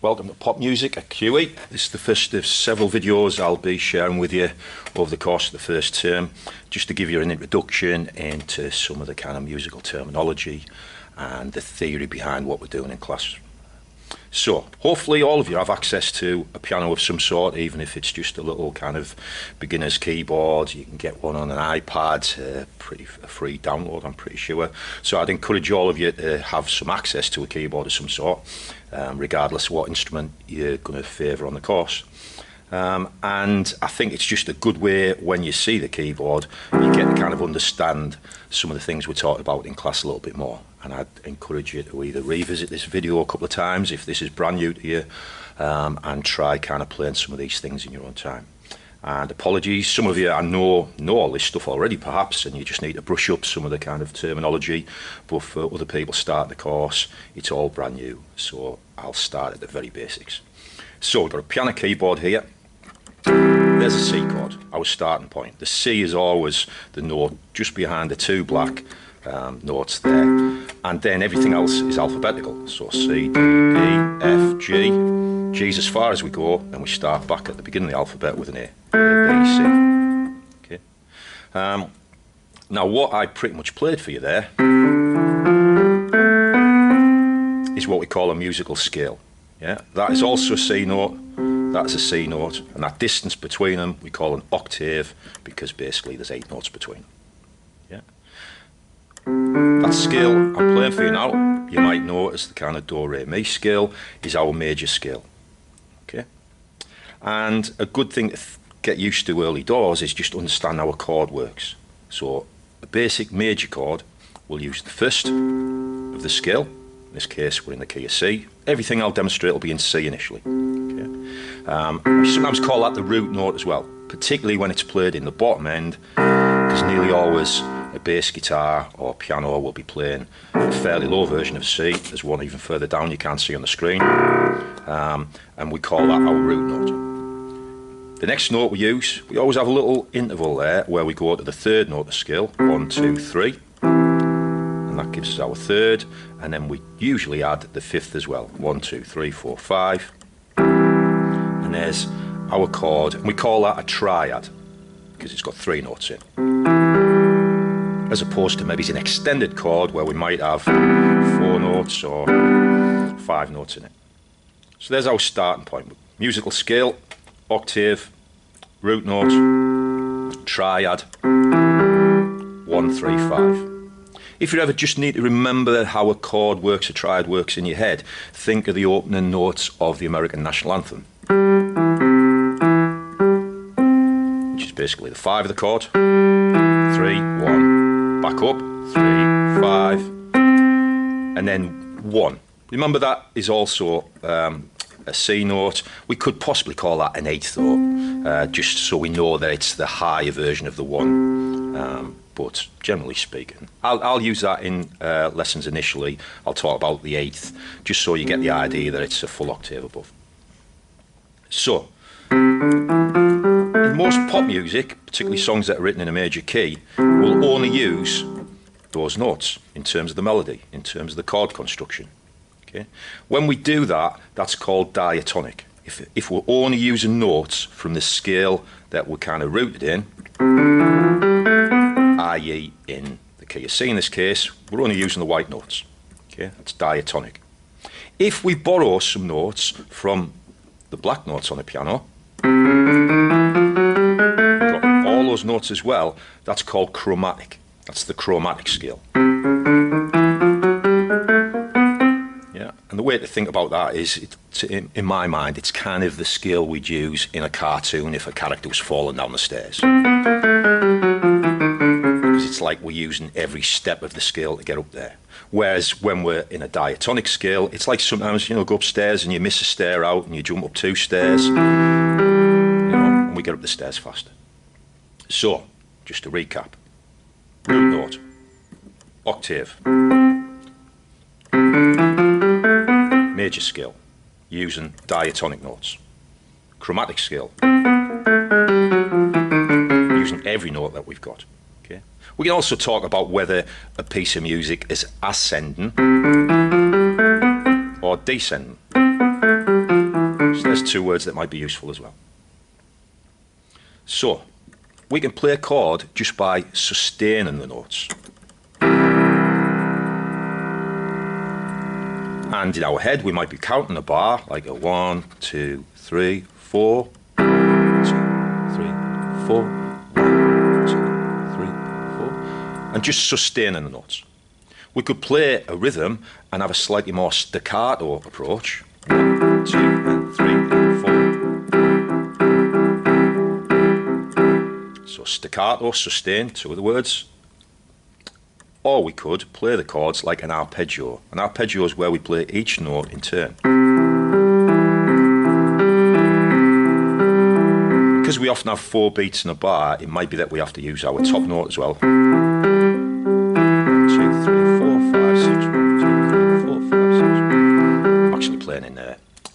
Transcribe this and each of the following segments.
Welcome to Pop Music at QE. This is the first of several videos I'll be sharing with you over the course of the first term, just to give you an introduction into some of the kind of musical terminology and the theory behind what we're doing in class. So, hopefully all of you have access to a piano of some sort, even if it's just a little kind of beginner's keyboard. You can get one on an iPad, a free download, I'm pretty sure. So I'd encourage all of you to have some access to a keyboard of some sort, regardless of what instrument you're going to favour on the course. And I think it's just a good way, when you see the keyboard, you get to kind of understand some of the things we talked about in class a little bit more. And I'd encourage you to either revisit this video a couple of times if this is brand new to you, and try kind of playing some of these things in your own time. And apologies, some of you I know all this stuff already perhaps, and you just need to brush up some of the kind of terminology, but for other people starting the course, it's all brand new, so I'll start at the very basics. So we've got a piano keyboard here. There's a C chord, our starting point. The C is always the note just behind the two black notes there, and then everything else is alphabetical. So C, D, E, F, G. G's as far as we go, and we start back at the beginning of the alphabet with an A, B, C. Okay. Now what I pretty much played for you there is what we call a musical scale. Yeah, that is also a C note. That's a C note, and that distance between them we call an octave, because basically there's 8 notes between them. Yeah. That scale I'm playing for you now, you might know as the kind of do, re, mi scale, is our major scale. Okay. And a good thing to get used to early doors is just understand how a chord works. So a basic major chord, we'll use the first of the scale. In this case we're in the key of C. Everything I'll demonstrate will be in C initially. Okay. We sometimes call that the root note as well, particularly when it's played in the bottom end, because nearly always a bass guitar or piano will be playing a fairly low version of C. There's one even further down you can't see on the screen, and we call that our root note. The next note we use, we always have a little interval there where we go to the third note of the scale, 1, 2, 3, and that gives us our third, and then we usually add the fifth as well, 1, 2, 3, 4, 5, and there's our chord, and we call that a triad because it's got 3 notes in, as opposed to maybe an extended chord where we might have 4 notes or 5 notes in it. So there's our starting point. Musical scale, octave, root note, triad, 1, 3, 5. If you ever just need to remember how a chord works, a triad works in your head, think of the opening notes of the American National Anthem, which is basically the 5 of the chord, 3, 1, back up, 3, 5, and then 1. Remember that is also a C note. We could possibly call that an 8th note, just so we know that it's the higher version of the 1. But generally speaking, I'll use that in lessons initially. I'll talk about the 8th, just so you get the idea that it's a full octave above. So, in most pop music, particularly songs that are written in a major key, we'll only use those notes in terms of the melody, in terms of the chord construction. Okay? When we do that, that's called diatonic. If we're only using notes from the scale that we're kind of rooted in, i.e. in the key of C in this case, we're only using the white notes. Okay, that's diatonic. If we borrow some notes from the black notes on the piano, got all those notes as well, that's called chromatic. That's the chromatic scale. Yeah, and the way to think about that is, in my mind, it's kind of the scale we'd use in a cartoon if a character was falling down the stairs. It's like we're using every step of the scale to get up there. Whereas when we're in a diatonic scale, it's like sometimes, go upstairs and you miss a stair out and you jump up 2 stairs, and we get up the stairs faster. So, just to recap: root note, octave, major scale, using diatonic notes, chromatic scale, using every note that we've got. We can also talk about whether a piece of music is ascending or descending. there's two words that might be useful as well. So, we can play a chord just by sustaining the notes. And in our head, we might be counting a bar, like a 1, 2, 3, 4, 2, 3, 4, 1, 2, 3, 4, and just sustaining the notes. We could play a rhythm and have a slightly more staccato approach. 1, 2, and 3, and 4. So staccato, sustain, two of the words. Or we could play the chords like an arpeggio. An arpeggio is where we play each note in turn. Because we often have 4 beats in a bar, it might be that we have to use our top note as well. 1, 2, 3, 4, 5, 6, 1, 2, 3, 4, 5, 6. I'm actually playing in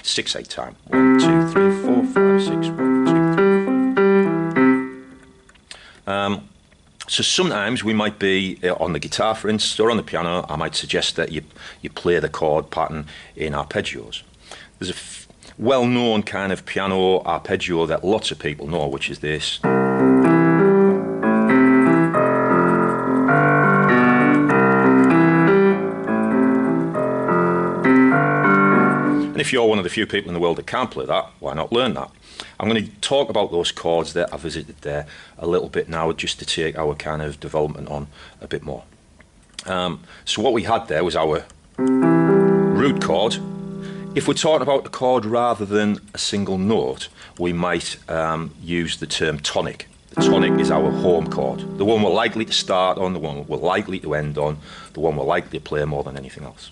6/8 time. 1, 2, 3, 4, 5, 6, 1, 2, 3, 4. So sometimes we might be on the guitar, for instance, or on the piano. I might suggest that you play the chord pattern in arpeggios. There's a well-known kind of piano arpeggio that lots of people know, which is this. And if you're one of the few people in the world that can play that, why not learn that? I'm going to talk about those chords that I visited there a little bit now, just to take our kind of development on a bit more. So what we had there was our root chord. If we're talking about a chord rather than a single note, we might use the term tonic. The tonic is our home chord, the one we're likely to start on, the one we're likely to end on, the one we're likely to play more than anything else.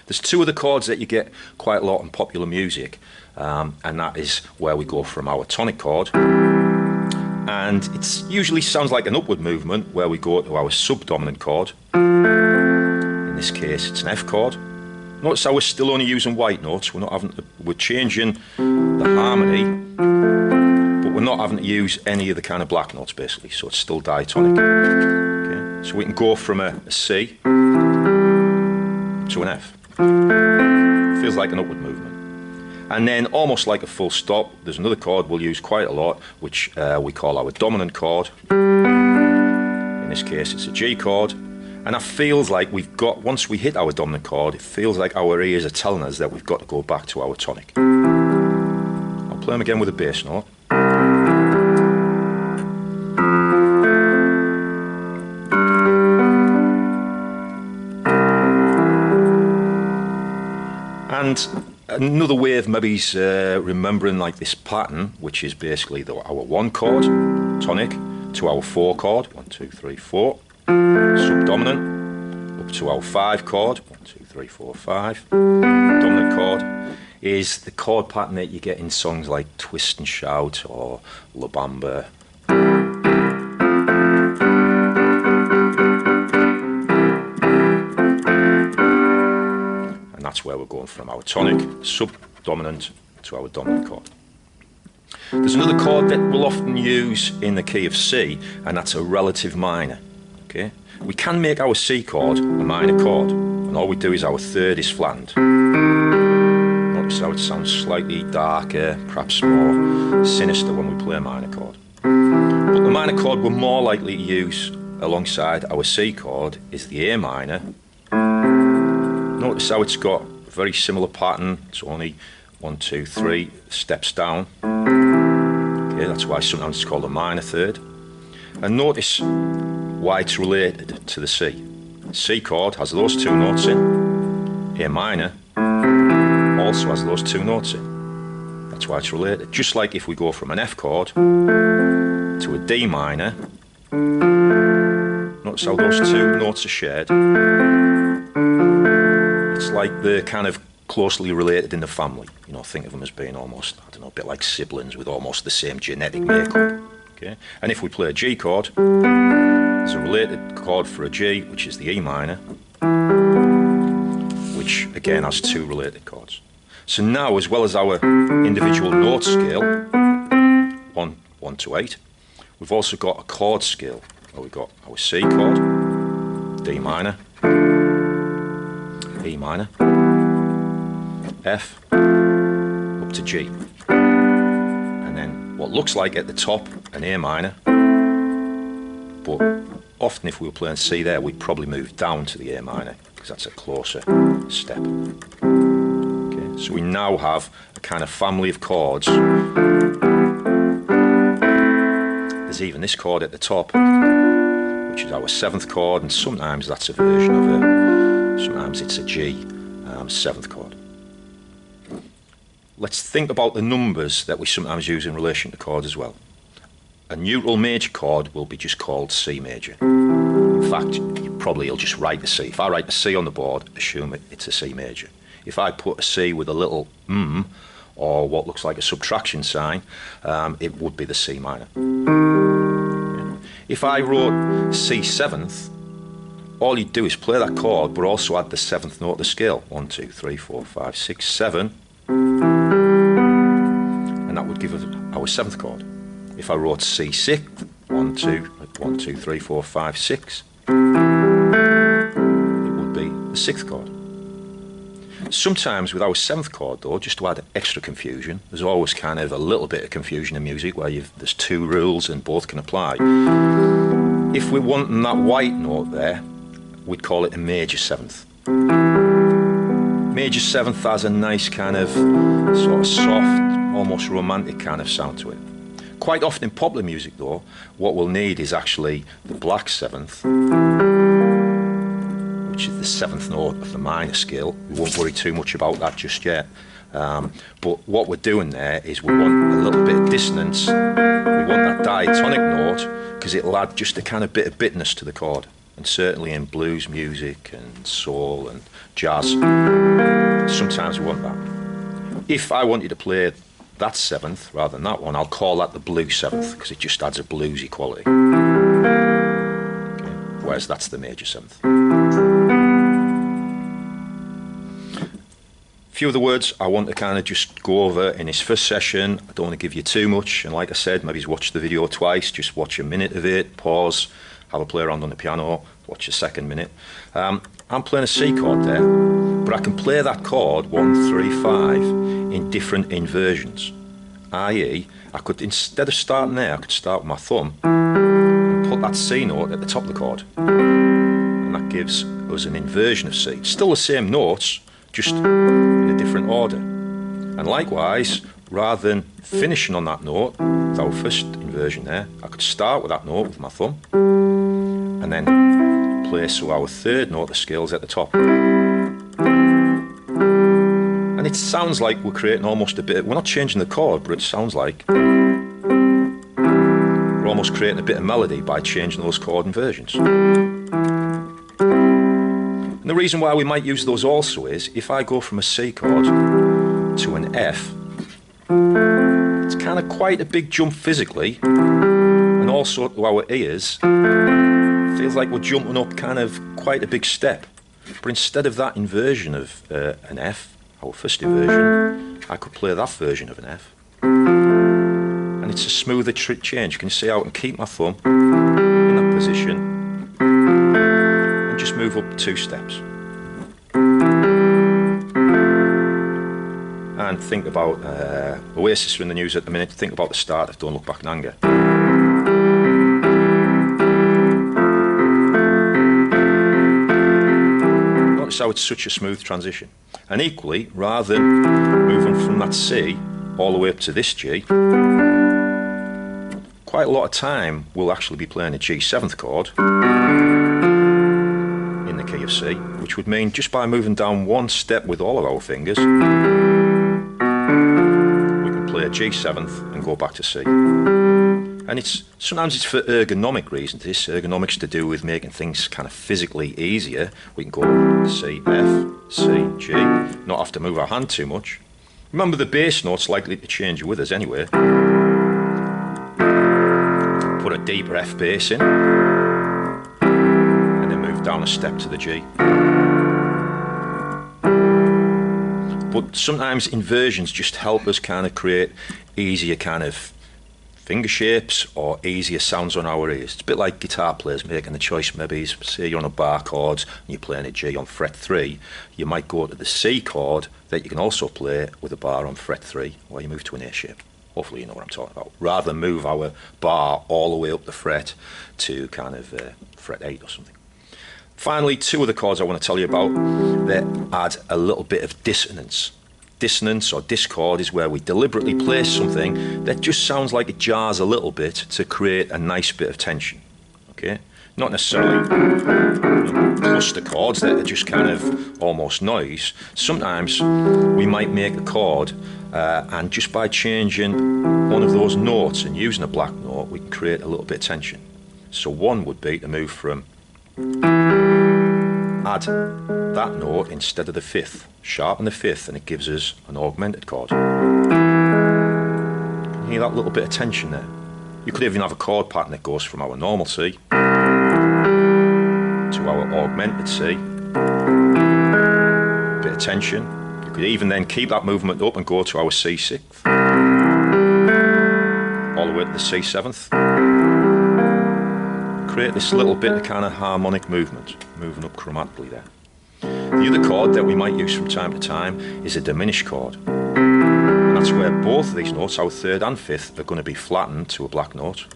There's two of the chords that you get quite a lot in popular music, and that is where we go from our tonic chord, and it usually sounds like an upward movement where we go to our subdominant chord. In this case, it's an F chord. Notice how we're still only using white notes. We're changing the harmony, but we're not having to use any of the kind of black notes basically. So it's still diatonic. Okay, so we can go from a C to an F. Feels like an upward movement. And then almost like a full stop, there's another chord we'll use quite a lot, which we call our dominant chord. In this case, it's a G chord. And that feels like once we hit our dominant chord, it feels like our ears are telling us that we've got to go back to our tonic. I'll play them again with a bass note. And another way of maybe remembering like this pattern, which is basically our 1 chord, tonic, to our 4 chord, 1, 2, 3, 4, subdominant, up to our 5 chord, 1, 2, 3, 4, 5, dominant chord, is the chord pattern that you get in songs like Twist and Shout or La Bamba. That's where we're going from our tonic, subdominant, to our dominant chord. There's another chord that we'll often use in the key of C, and that's a relative minor. Okay, we can make our C chord a minor chord, and all we do is our third is flattened. Notice how it sounds slightly darker, perhaps more sinister when we play a minor chord. But the minor chord we're more likely to use alongside our C chord is the A minor. Notice how it's got a very similar pattern. It's only 1, 2, 3 steps down. Okay, that's why sometimes it's called a minor third. And notice why it's related to the C. The C chord has those 2 notes in. A minor also has those 2 notes in. That's why it's related. Just like if we go from an F chord to a D minor, notice how those 2 notes are shared. It's like they're kind of closely related in the family. You know, think of them as being almost, I don't know, a bit like siblings with almost the same genetic makeup. Okay? And if we play a G chord, there's a related chord for a G, which is the E minor, which again has 2 related chords. So now, as well as our individual note scale, 1, 1 to 8, we've also got a chord scale, where we've got our C chord, D minor, E minor, F, up up to G. And then what looks like at the top an A minor, but often if we were playing C there, we'd probably move down to the A minor, because that's a closer step. Okay, so we now have a kind of family of chords. There's even this chord at the top, which is our 7th chord, and sometimes that's a version of it. Sometimes it's a G 7th chord. Let's think about the numbers that we sometimes use in relation to chords as well. A neutral major chord will be just called C major. In fact, you'll just write the C. If I write a C on the board, assume it's a C major. If I put a C with a little or what looks like a subtraction sign, it would be the C minor. If I wrote C 7th, all you'd do is play that chord, but also add the 7th note of the scale. 1, 2, 3, 4, 5, 6, 7. And that would give us our 7th chord. If I wrote C 6, 1, 2, 3, 4, 5, 6, it would be the 6th chord. Sometimes with our 7th chord though, just to add extra confusion, there's always kind of a little bit of confusion in music where there's 2 rules and both can apply. If we're wanting that white note there, we'd call it a major 7th. Major 7th has a nice kind of sort of soft, almost romantic kind of sound to it. Quite often in popular music though, what we'll need is actually the black 7th, which is the 7th note of the minor scale. We won't worry too much about that just yet. But what we're doing there is we want a little bit of dissonance. We want that diatonic note because it'll add just a kind of bit of bitterness to the chord. And certainly in blues music and soul and jazz, sometimes we want that. If I wanted to play that 7th rather than that one, I'll call that the blue 7th because it just adds a bluesy quality. Okay. Whereas that's the major 7th. A few of the words I want to kind of just go over in this first session. I don't want to give you too much, and like I said, maybe watch the video twice, just watch a minute of it, pause, have a play around on the piano, watch a second minute. I'm playing a C chord there, but I can play that chord 1, 3, 5 in different inversions. I.e., I could, instead of starting there, I could start with my thumb and put that C note at the top of the chord. And that gives us an inversion of C. It's still the same notes, just in a different order. And likewise, rather than finishing on that note with our first inversion there, I could start with that note with my thumb and then place our 3rd note of the scales at the top. And it sounds like we're creating almost a bit, we're not changing the chord, but it sounds like we're almost creating a bit of melody by changing those chord inversions. And the reason why we might use those also is, if I go from a C chord to an F, it's kind of quite a big jump physically, and also to our ears, feels like we're jumping up kind of quite a big step. But instead of that inversion of an F, our first inversion, I could play that version of an F. And it's a smoother change. Can you see how I can keep my thumb in that position and just move up 2 steps? And think about Oasis are in the news at the minute. Think about the start of Don't Look Back in Anger. Notice how it's such a smooth transition. And equally, rather than moving from that C all the way up to this G, quite a lot of time we'll actually be playing a G 7th chord in the key of C, which would mean just by moving down 1 step with all of our fingers, we can play a G 7th and go back to C. And sometimes it's for ergonomic reasons. This ergonomics to do with making things kind of physically easier. We can go C, F, C, G, not have to move our hand too much. Remember, the bass note's likely to change with us anyway. Put a deeper F bass in, and then move down a step to the G. But sometimes inversions just help us kind of create easier kind of finger shapes or easier sounds on our ears. It's a bit like guitar players making the choice. Maybe say you're on a bar chord and you're playing a G on fret 3, you might go to the C chord that you can also play with a bar on fret 3 while you move to an A shape. Hopefully you know what I'm talking about. Rather than move our bar all the way up the fret to kind of fret 8 or something. Finally, two other chords I want to tell you about that add a little bit of dissonance. Dissonance or discord is where we deliberately place something that just sounds like it jars a little bit to create a nice bit of tension. Okay? Not necessarily cluster chords that are just kind of almost noise. Sometimes we might make a chord and just by changing one of those notes and using a black note, we can create a little bit of tension. So one would be to move from add that note instead of the 5th, sharpen the 5th, and it gives us an augmented chord. Can you hear that little bit of tension there? You could even have a chord pattern that goes from our normal C to our augmented C. Bit of tension. You could even then keep that movement up and go to our C6th, all the way to the C7th. Create this little bit of kind of harmonic movement, moving up chromatically there. The other chord that we might use from time to time is a diminished chord. And that's where both of these notes, our 3rd and 5th, are going to be flattened to a black note.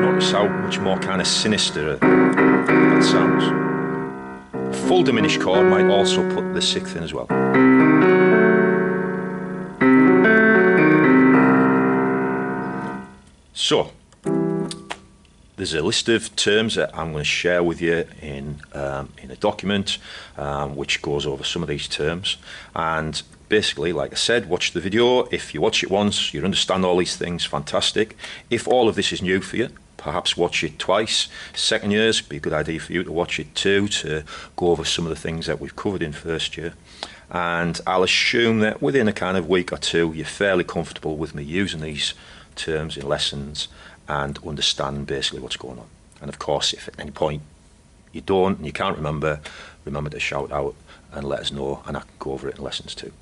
Notice how much more kind of sinister that sounds. A full diminished chord might also put the 6th in as well. So, there's a list of terms that I'm going to share with you in a document which goes over some of these terms. And basically, like I said, watch the video. If you watch it once, you understand all these things, fantastic. If all of this is new for you, perhaps watch it twice. Second years, it'd be a good idea for you to watch it too, to go over some of the things that we've covered in first year. And I'll assume that within a kind of week or two, you're fairly comfortable with me using these terms in lessons and understand basically what's going on. And of course, if at any point you don't and you can't remember to shout out and let us know, and I can go over it in lessons too.